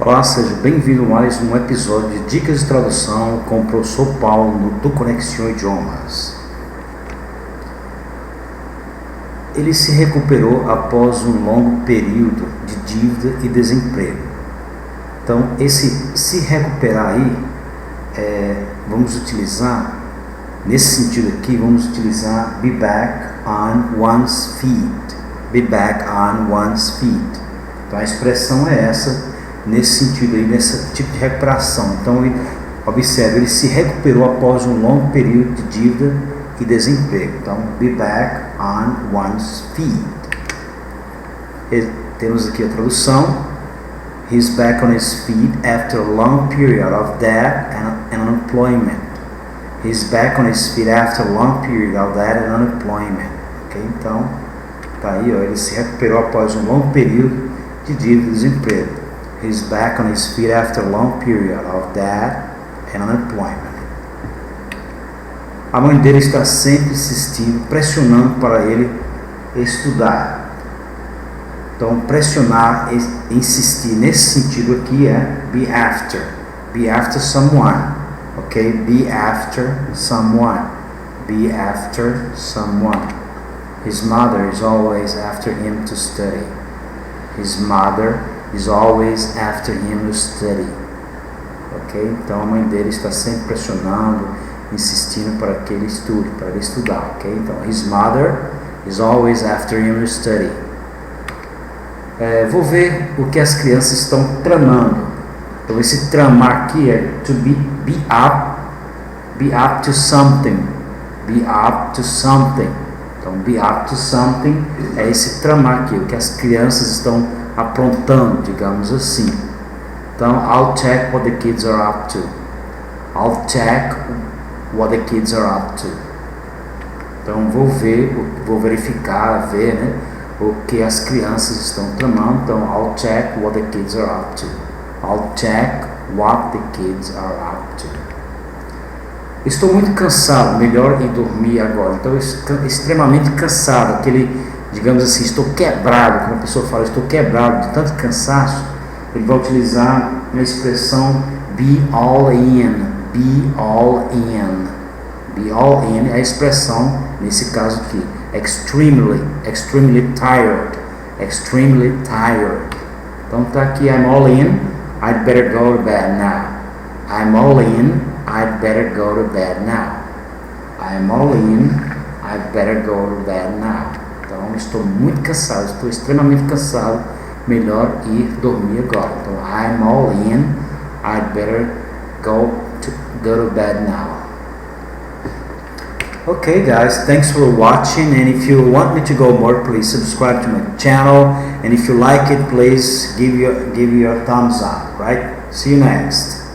Olá, seja bem-vindo a mais um episódio de Dicas de Tradução com o professor Paulo do Conexão Idiomas. Ele se recuperou após um longo período de dívida e desemprego. Então, esse se recuperar aí, vamos utilizar, nesse sentido aqui, vamos utilizar be back on one's feet. Be back on one's feet. Então, a expressão é essa, nesse sentido aí, nesse tipo de recuperação. Então, observe, ele se recuperou após um longo período de dívida e desemprego. Então, be back on one's feet. Temos aqui a tradução. He's back on his feet after a long period of debt and unemployment. He's back on his feet after a long period of debt and unemployment. Ok? Então, tá aí, ó, ele se recuperou após um longo período de dívida e desemprego. He's back on his feet after a long period of debt and unemployment. A mãe dele está sempre insistindo, pressionando para ele estudar. Então, pressionar, insistir nesse sentido aqui é be after. Be after someone. Ok? Be after someone. Be after someone. His mother is always after him to study. His mother is always after him to study. Ok? Então a mãe dele está sempre pressionando, insistindo para que ele estude, para ele estudar. Ok? Então his mother is always after him to study. Vou ver o que as crianças estão tramando. Então esse tramar aqui é to be up to something. Be up to something. Então be up to something é esse tramar aqui, o que as crianças estão aprontando, digamos assim. Então, I'll check what the kids are up to. I'll check what the kids are up to. Então, vou verificar, ver, né, o que as crianças estão tramando. Então, I'll check what the kids are up to. I'll check what the kids are up to. Estou muito cansado, melhor ir dormir agora. Então, extremamente cansado, digamos assim, estou quebrado. Quando a pessoa fala estou quebrado de tanto cansaço, ele vai utilizar a expressão be all in. Be all in. Be all in é a expressão, nesse caso aqui, extremely tired. Extremely tired. Então tá aqui, I'm all in, I'd better go to bed now. I'm all in, I'd better go to bed now. I'm all in, I'd better go to bed now. Então, estou muito cansado, estou extremamente cansado, melhor ir dormir agora. Então, I'm all in, I'd better go to bed now. Okay guys, thanks for watching, and if you want me to go more, please subscribe to my channel, and if you like it, please give your thumbs up, right? See you next.